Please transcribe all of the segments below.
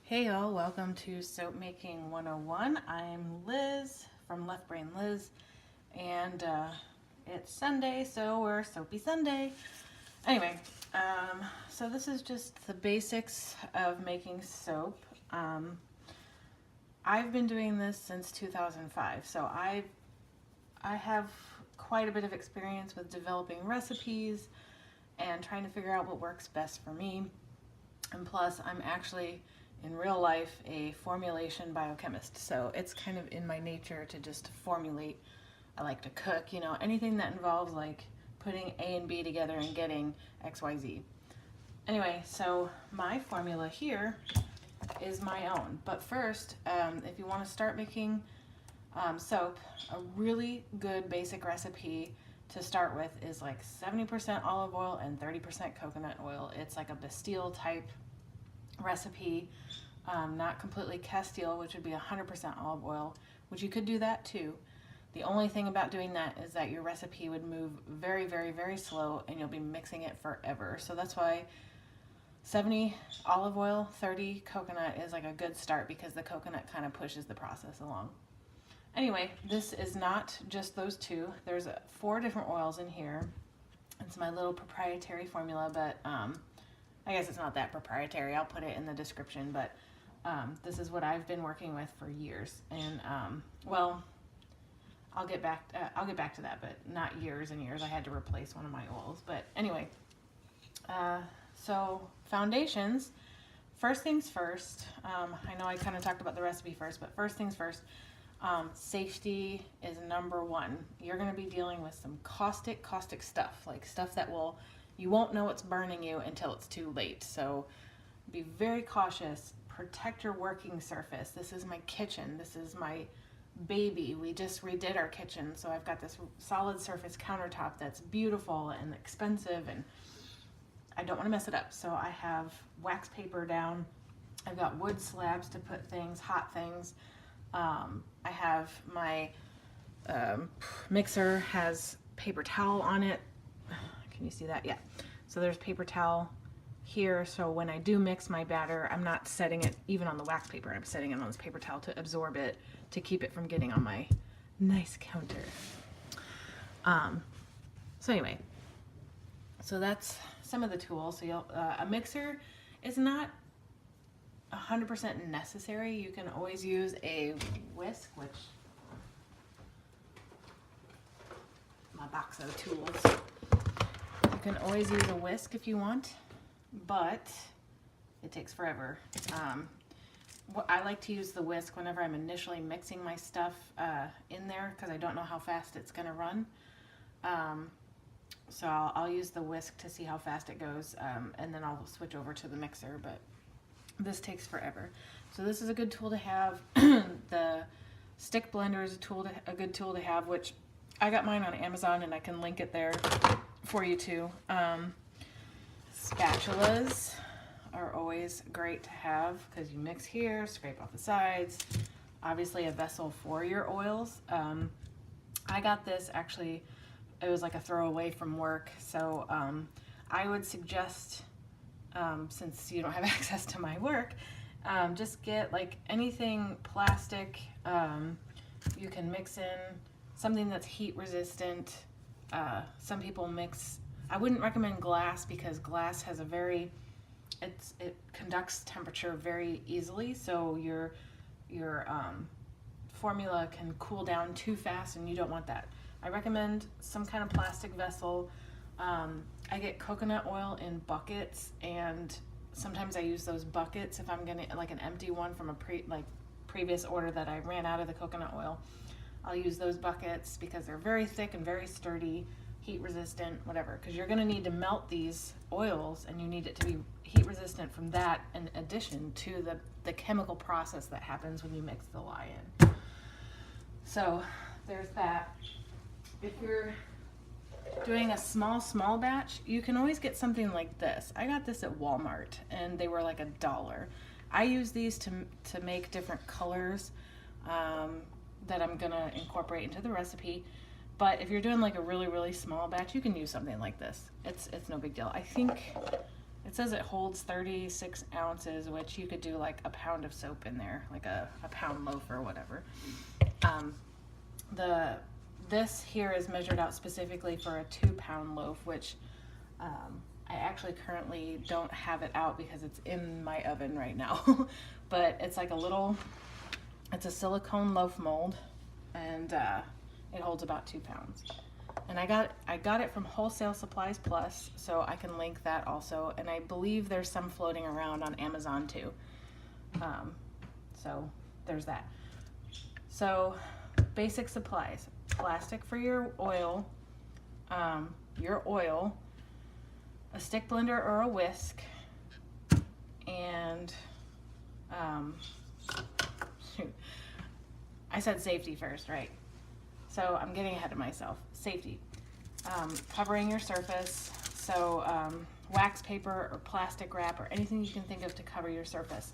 Hey y'all, welcome to Soap Making 101. I'm Liz from Left Brain Liz, and it's Sunday, so we're Soapy Sunday. Anyway, so this is just the basics of making soap. I've been doing this since 2005, so I have quite a bit of experience with developing recipes and trying to figure out what works best for me. And plus, I'm actually in real life a formulation biochemist, so it's kind of in my nature to just formulate. I like to cook, you know, anything that involves like putting A and B together and getting XYZ. Anyway, so my formula here is my own, but first, if you want to start making soap, a really good basic recipe to start with is like 70% olive oil and 30% coconut oil. It's like a Bastille type recipe, not completely Castile, which would be 100% olive oil, which you could do that too. The only thing about doing that is that your recipe would move very, very, very slow and you'll be mixing it forever. So that's why 70 olive oil, 30 coconut is like a good start, because the coconut kind of pushes the process along. Anyway, this is not just those two. There's 4 different oils in here. It's my little proprietary formula, but I guess it's not that proprietary. I'll put it in the description, but this is what I've been working with for years. And well, I'll get back to that, but not years and years. I had to replace one of my oils. But anyway, so foundations. First things first. I know I kind of talked about the recipe first, but first things first. Safety is number one. You're going to be dealing with some caustic stuff, like stuff that you won't know it's burning you until it's too late. So be very cautious. Protect your working surface. This is my kitchen. This is my baby. We just redid our kitchen, so I've got this solid surface countertop that's beautiful and expensive, and I don't want to mess it up. So I have wax paper down. I've got wood slabs to put things, hot things. I have my mixer has paper towel on it. Can you see that? Yeah. So there's paper towel here. So when I do mix my batter, I'm not setting it even on the wax paper. I'm setting it on this paper towel to absorb it, to keep it from getting on my nice counter. So anyway, so that's some of the tools. So a mixer is not 100% necessary. You can always use a whisk, which my box of tools. You can always use a whisk if you want, but it takes forever. I like to use the whisk whenever I'm initially mixing my stuff in there, because I don't know how fast it's going to run. So I'll use the whisk to see how fast it goes, and then I'll switch over to the mixer, but this takes forever. So this is a good tool to have. The stick blender is a good tool to have, which I got mine on Amazon, and I can link it there for you too. Spatulas are always great to have, because you mix here, scrape off the sides. Obviously a vessel for your oils. I got this, actually, it was like a throwaway from work, so I would suggest, since you don't have access to my work, just get like anything plastic. You can mix in something that's heat resistant. Some people mix, I wouldn't recommend glass, because glass has it conducts temperature very easily, so your formula can cool down too fast, and you don't want that. I recommend some kind of plastic vessel. I get coconut oil in buckets, and sometimes I use those buckets if I'm gonna, like an empty one from a previous order that I ran out of the coconut oil. I'll use those buckets because they're very thick and very sturdy, heat resistant, whatever, because you're gonna need to melt these oils, and you need it to be heat resistant from that, in addition to the chemical process that happens when you mix the lye in. So there's that. If you're doing a small batch, you can always get something like this. I got this at Walmart, and they were like $1. I use these to make different colors that I'm gonna incorporate into the recipe. But if you're doing like a really small batch, you can use something like this. It's no big deal. I think it says it holds 36 ounces, which you could do like a pound of soap in there, like a pound loaf or whatever. This here is measured out specifically for a 2-pound loaf, which I actually currently don't have it out because it's in my oven right now. But it's like it's a silicone loaf mold, and it holds about 2 pounds. And I got it from Wholesale Supplies Plus, so I can link that also. And I believe there's some floating around on Amazon too. So there's that. So basic supplies: plastic for your oil, a stick blender or a whisk, and shoot, I said safety first, right? So I'm getting ahead of myself. Safety. Covering your surface. So wax paper or plastic wrap or anything you can think of to cover your surface.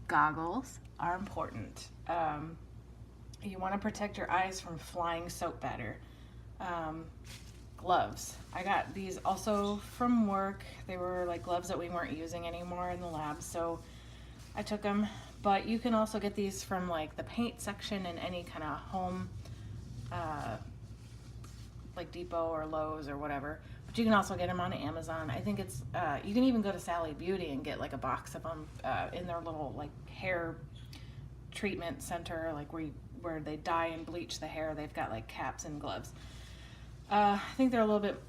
Goggles are important. You want to protect your eyes from flying soap batter. Gloves. I got these also from work. They were like gloves that we weren't using anymore in the lab, so I took them. But you can also get these from like the paint section in any kind of home, like Depot or Lowe's or whatever. But you can also get them on Amazon. I think it's, you can even go to Sally Beauty and get like a box of them in their little like hair treatment center, like where they dye and bleach the hair. They've got like caps and gloves. I think they're a little bit,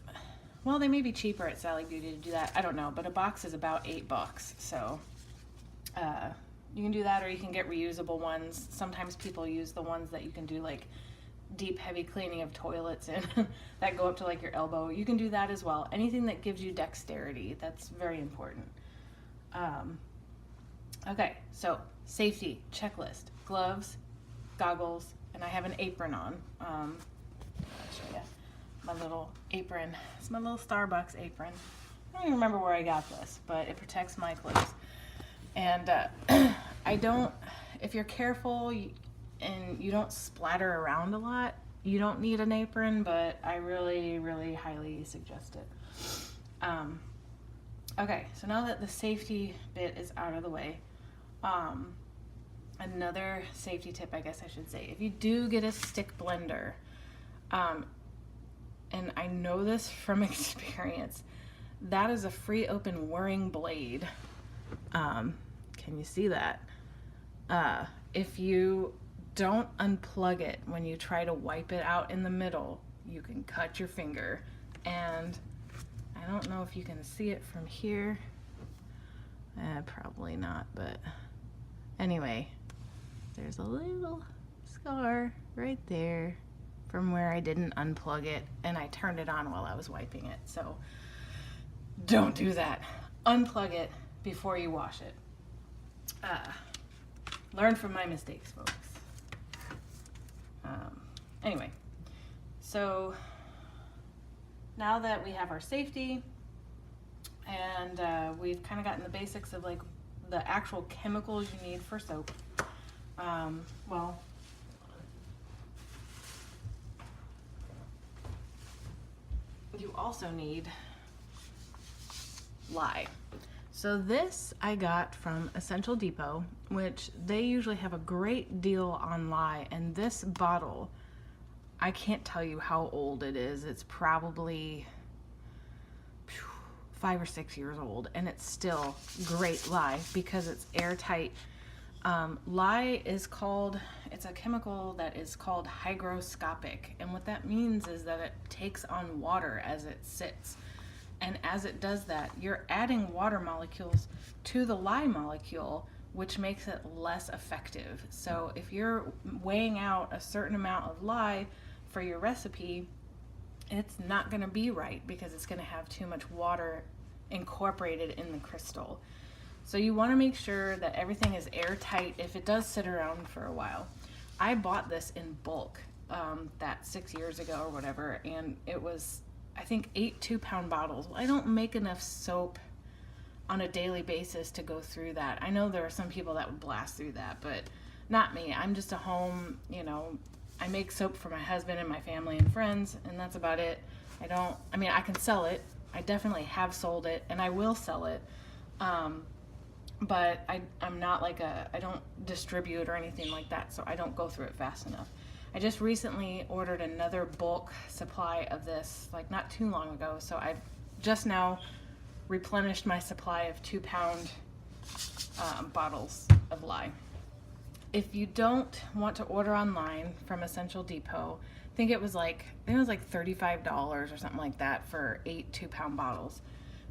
well, they may be cheaper at Sally Beauty to do that. I don't know, but a box is about $8. So you can do that, or you can get reusable ones. Sometimes people use the ones that you can do like deep, heavy cleaning of toilets in that go up to like your elbow. You can do that as well. Anything that gives you dexterity, that's very important. Okay, so safety checklist: gloves, goggles, and I have an apron on. I'll show you my little apron. It's my little Starbucks apron. I don't even remember where I got this, but it protects my clothes. And if you're careful and you don't splatter around a lot, you don't need an apron, but I really, really highly suggest it. Okay, so now that the safety bit is out of the way, another safety tip, I guess I should say, if you do get a stick blender, and I know this from experience, that is a free open whirring blade. Can you see that? If you don't unplug it when you try to wipe it out in the middle, you can cut your finger. And I don't know if you can see it from here. Probably not, but anyway, there's a little scar right there from where I didn't unplug it and I turned it on while I was wiping it. So don't do that. Unplug it before you wash it. Learn from my mistakes, folks. Anyway, so now that we have our safety and we've kind of gotten the basics of like the actual chemicals you need for soap, well, you also need lye. So this I got from Essential Depot, which they usually have a great deal on lye, and this bottle, I can't tell you how old it is. It's probably 5 or 6 years old, and it's still great lye because it's airtight. Lye is it's a chemical that is called hygroscopic, and what that means is that it takes on water as it sits. And as it does that, you're adding water molecules to the lye molecule, which makes it less effective. So if you're weighing out a certain amount of lye for your recipe, it's not going to be right because it's going to have too much water incorporated in the crystal. So you want to make sure that everything is airtight if it does sit around for a while. I bought this in bulk that 6 years ago or whatever, and it was, I think, 8 2-pound bottles. Well, I don't make enough soap on a daily basis to go through that. I know there are some people that would blast through that, but not me. I'm just a home, I make soap for my husband and my family and friends, and that's about it. I can sell it, I definitely have sold it and I will sell it. But I'm not like I don't distribute or anything like that, so I don't go through it fast enough. I just recently ordered another bulk supply of this, like not too long ago, so I've just now replenished my supply of 2-pound bottles of lye. If you don't want to order online from Essential Depot, I think it was like $35 or something like that for 8 2-pound bottles,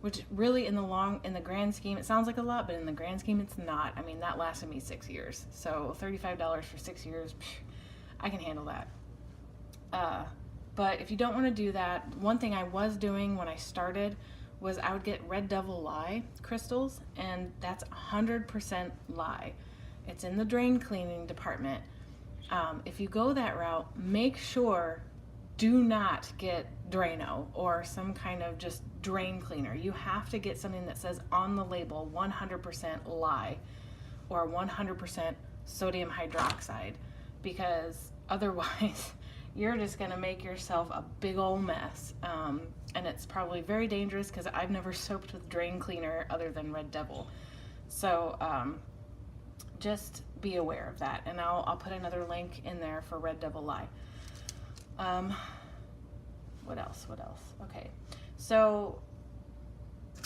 which really in the grand scheme, it sounds like a lot, but in the grand scheme, it's not. I mean, that lasted me 6 years. So $35 for 6 years, I can handle that. But if you don't want to do that, one thing I was doing when I started was I would get Red Devil lye crystals, and that's 100% lye. It's in the drain cleaning department. If you go that route, make sure do not get Drano or some kind of just drain cleaner. You have to get something that says on the label 100% lye or 100% sodium hydroxide, because otherwise you're just going to make yourself a big old mess. And it's probably very dangerous because I've never soaped with drain cleaner other than Red Devil. So just be aware of that, and I'll put another link in there for Red Devil lye. What else? Okay, so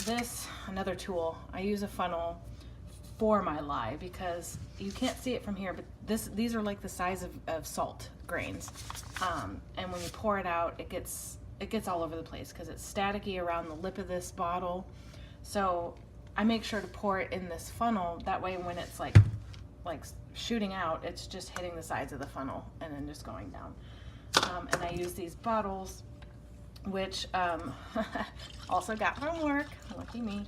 this, another tool, I use a funnel for my lye because you can't see it from here, but these are like the size of salt grains, and when you pour it out, it gets all over the place because it's staticky around the lip of this bottle. So I make sure to pour it in this funnel, that way when it's like shooting out, it's just hitting the sides of the funnel and then just going down. And I use these bottles, which also got from work, lucky me.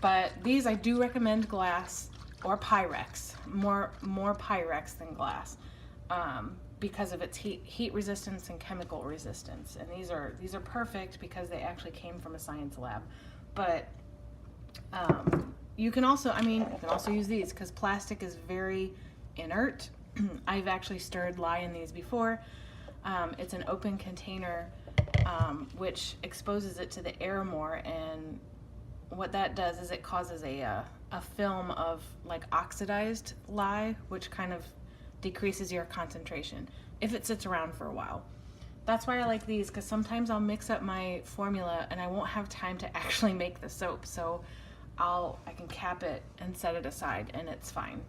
But these I do recommend glass or Pyrex, more Pyrex than glass, because of its heat resistance and chemical resistance. And these are perfect because they actually came from a science lab. But you can also use these because plastic is very inert. I've actually stirred lye in these before. It's an open container, which exposes it to the air more, and what that does is it causes a film of like oxidized lye, which kind of decreases your concentration if it sits around for a while. That's why I like these, because sometimes I'll mix up my formula and I won't have time to actually make the soap, so I can cap it and set it aside and it's fine.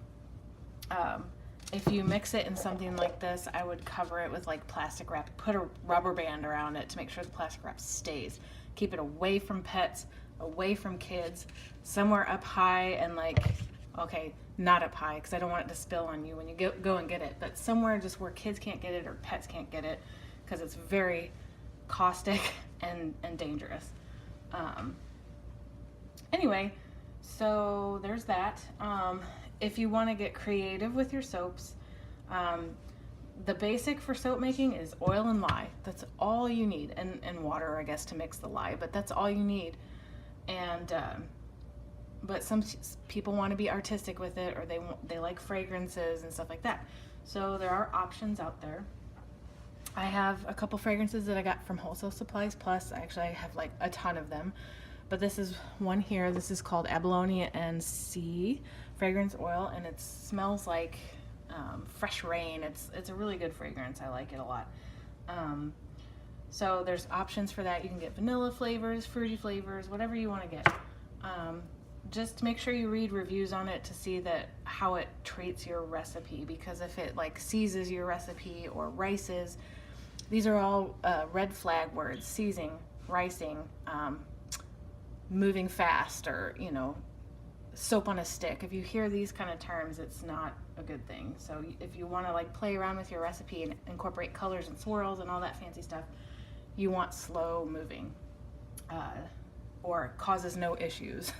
If you mix it in something like this, I would cover it with like plastic wrap, put a rubber band around it to make sure the plastic wrap stays. Keep it away from pets, away from kids, somewhere up high, and okay, not up high because I don't want it to spill on you when you go and get it, but somewhere just where kids can't get it or pets can't get it, because it's very caustic and dangerous. Anyway, so there's that. If you want to get creative with your soaps, the basic for soap making is oil and lye. That's all you need, and water, I guess, to mix the lye, but that's all you need. And but some people want to be artistic with it, or they like fragrances and stuff like that. So there are options out there. I have a couple fragrances that I got from Wholesale Supplies Plus. Actually, I have like a ton of them, but this is one here. This is called Abalone and Sea fragrance oil, and it smells like fresh rain. It's a really good fragrance. I like it a lot. So there's options for that. You can get vanilla flavors, fruity flavors, whatever you want to get. Just make sure you read reviews on it to see how it treats your recipe, because if it like seizes your recipe or rices, these are all red flag words: seizing, ricing, moving fast, or soap on a stick. If you hear these kind of terms, it's not a good thing. So if you want to like play around with your recipe and incorporate colors and swirls and all that fancy stuff, you want slow moving, or causes no issues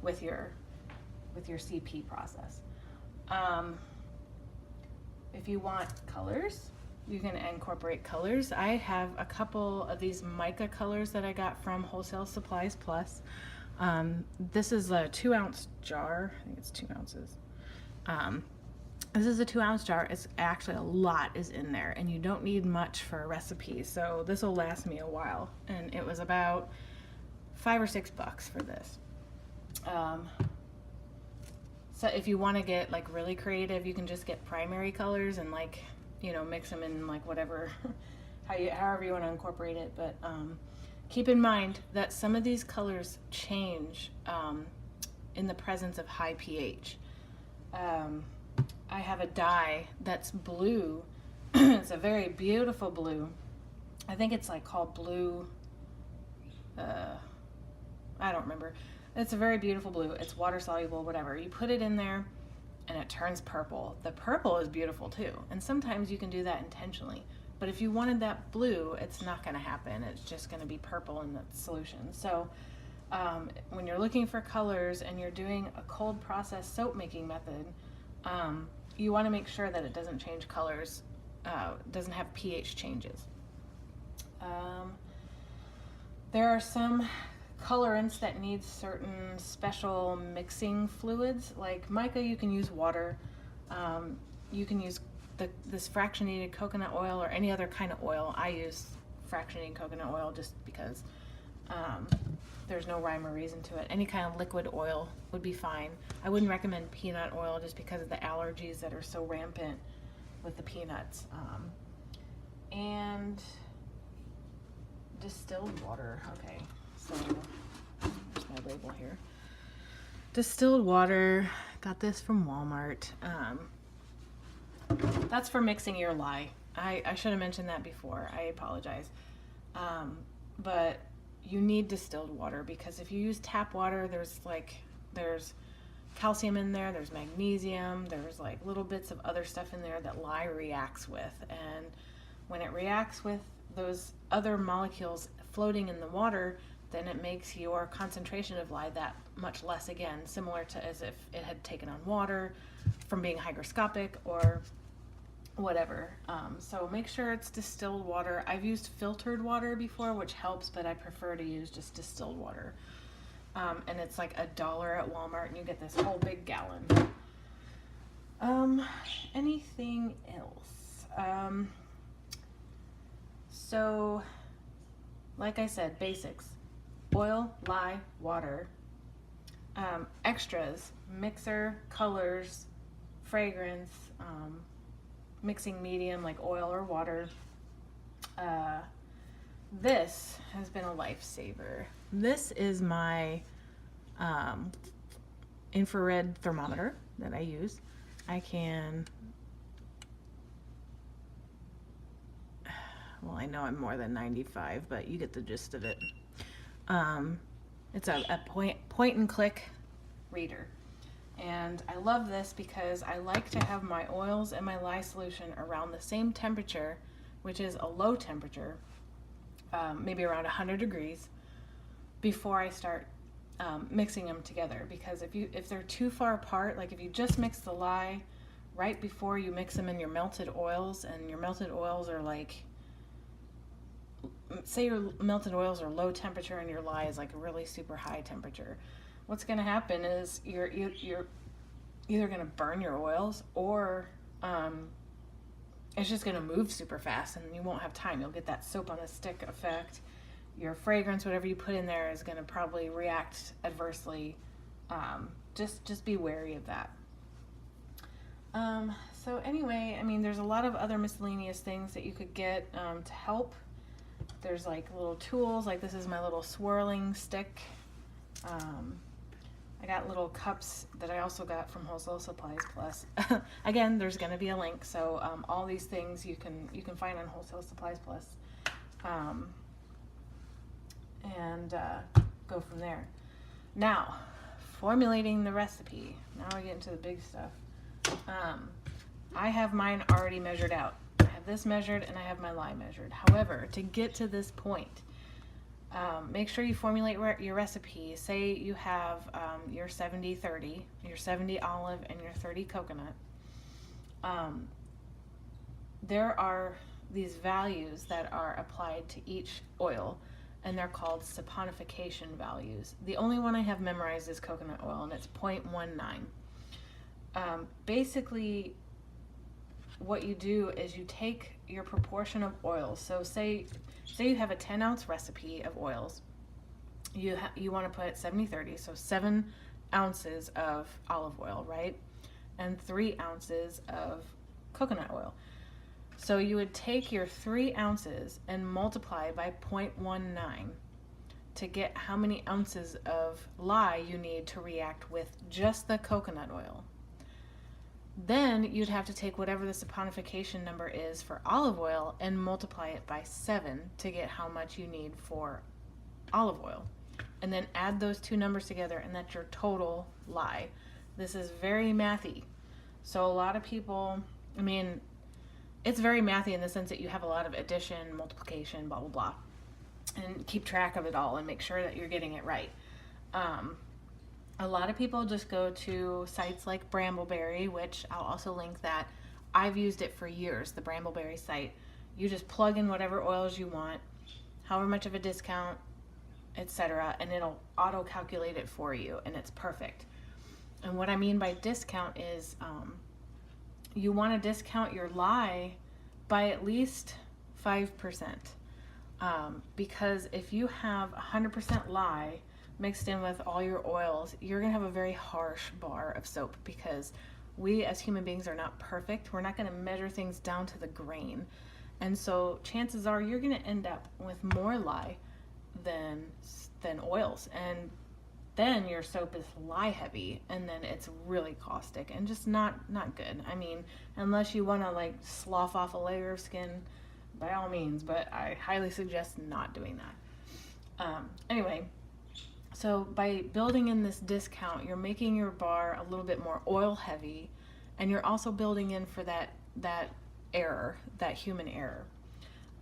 with your CP process. If you want colors, you can incorporate colors. I have a couple of these mica colors that I got from Wholesale Supplies Plus. This is a 2-ounce jar. I think it's 2 ounces. This is a 2-ounce jar. It's actually a lot is in there, and you don't need much for a recipe. So this will last me a while. And it was about $5 or $6 for this. So if you want to get like really creative, you can just get primary colors and like, you know, mix them in like whatever, however you want to incorporate it. But keep in mind that some of these colors change in the presence of high pH. I have a dye that's blue. It's a very beautiful blue. I think it's like called blue. I don't remember. It's a very beautiful blue. It's water soluble, whatever. You put it in there and it turns purple. The purple is beautiful too. And sometimes you can do that intentionally. But if you wanted that blue, it's not going to happen. It's just going to be purple in the solution. So when you're looking for colors and you're doing a cold process soap making method, you want to make sure that it doesn't change colors, doesn't have pH changes. There are some colorants that need certain special mixing fluids. Like mica, you can use water. You can use this fractionated coconut oil or any other kind of oil. I use fractionated coconut oil just because there's no rhyme or reason to it. Any kind of liquid oil would be fine. I wouldn't recommend peanut oil just because of the allergies that are so rampant with the peanuts. And distilled water. Okay, so there's my label here. Distilled water. Got this from Walmart. That's for mixing your lye. I should have mentioned that before. I apologize. But you need distilled water because if you use tap water, there's calcium in there, there's magnesium, there's like little bits of other stuff in there that lye reacts with. And when it reacts with those other molecules floating in the water, then it makes your concentration of lye that much less again, similar to as if it had taken on water from being hygroscopic or whatever. So make sure it's distilled water. I've used filtered water before, which helps, but I prefer to use just distilled water. And it's like $1 at Walmart and you get this whole big gallon. Anything else? So like I said, basics: oil, lye, water. Extras: mixer, colors, fragrance, mixing medium like oil or water. This has been a lifesaver. This is my infrared thermometer that I use. I can, well, I know I'm more than 95, but you get the gist of it. It's a point and click reader. And I love this because I like to have my oils and my lye solution around the same temperature, which is a low temperature, maybe around 100 degrees, before I start mixing them together. Because if they're too far apart, like if you just mix the lye right before you mix them in your melted oils, and your melted oils are like, say your melted oils are low temperature and your lye is like a really super high temperature, what's going to happen is you're either going to burn your oils, or it's just going to move super fast and you won't have time. You'll get that soap on a stick effect. Your fragrance, whatever you put in there, is going to probably react adversely. Just be wary of that. So anyway, I mean, there's a lot of other miscellaneous things that you could get to help. There's like little tools, like this is my little swirling stick. I got little cups that I also got from Wholesale Supplies Plus. Again, there's going to be a link, so all these things you can find on Wholesale Supplies Plus, and go from there. Now, formulating the recipe. Now we get into the big stuff. I have mine already measured out. I have this measured and I have my lye measured. However, to get to this point, make sure you formulate your recipe. Say you have your 70-30, your 70 olive and your 30 coconut. There are these values that are applied to each oil, and they're called saponification values. The only one I have memorized is coconut oil, and it's 0.19. Basically, what you do is you take your proportion of oils. So say you have a 10-ounce recipe of oils. You want to put 70-30, so 7 ounces of olive oil, right? And 3 ounces of coconut oil. So you would take your 3 ounces and multiply by 0.19 to get how many ounces of lye you need to react with just the coconut oil. Then you'd have to take whatever the saponification number is for olive oil and multiply it by 7 to get how much you need for olive oil. And then add those two numbers together, and that's your total lye. This is very mathy. So a lot of people, I mean, it's very mathy in the sense that you have a lot of addition, multiplication, blah, blah, blah. And keep track of it all and make sure that you're getting it right. A lot of people just go to sites like Brambleberry, which I'll also link that. I've used it for years, the Brambleberry site. You just plug in whatever oils you want, however much of a discount, etc., and it'll auto-calculate it for you, and it's perfect. And what I mean by discount is you want to discount your lye by at least 5%. Because if you have 100% lye mixed in with all your oils, you're going to have a very harsh bar of soap, because we as human beings are not perfect. We're not going to measure things down to the grain. And so chances are you're going to end up with more lye than oils. And then your soap is lye heavy, and then it's really caustic and just not good. I mean, unless you want to like slough off a layer of skin, by all means, but I highly suggest not doing that. Anyway, so by building in this discount, you're making your bar a little bit more oil heavy, and you're also building in for that error, that human error.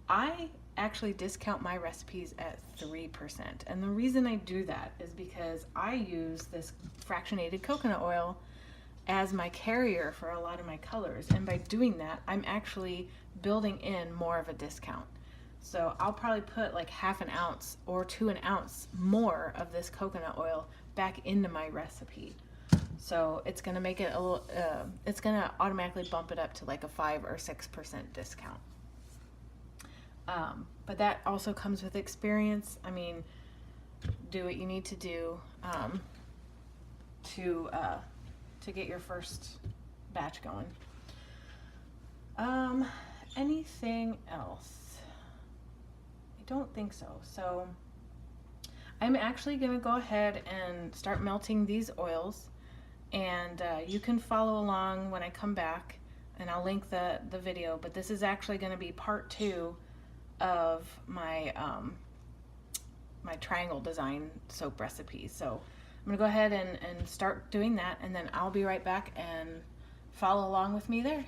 I actually discount my recipes at 3%. And the reason I do that is because I use this fractionated coconut oil as my carrier for a lot of my colors. And by doing that, I'm actually building in more of a discount. So I'll probably put like half an ounce or to an ounce more of this coconut oil back into my recipe. So it's going to make it a little, it's going to automatically bump it up to like a 5 or 6% discount. But that also comes with experience. I mean, do what you need to do to get your first batch going. Anything else? I don't think so. So I'm actually going to go ahead and start melting these oils, and you can follow along when I come back, and I'll link the video. But this is actually going to be part 2 of my my triangle design soap recipe. So I'm gonna go ahead and start doing that, and then I'll be right back, and follow along with me there.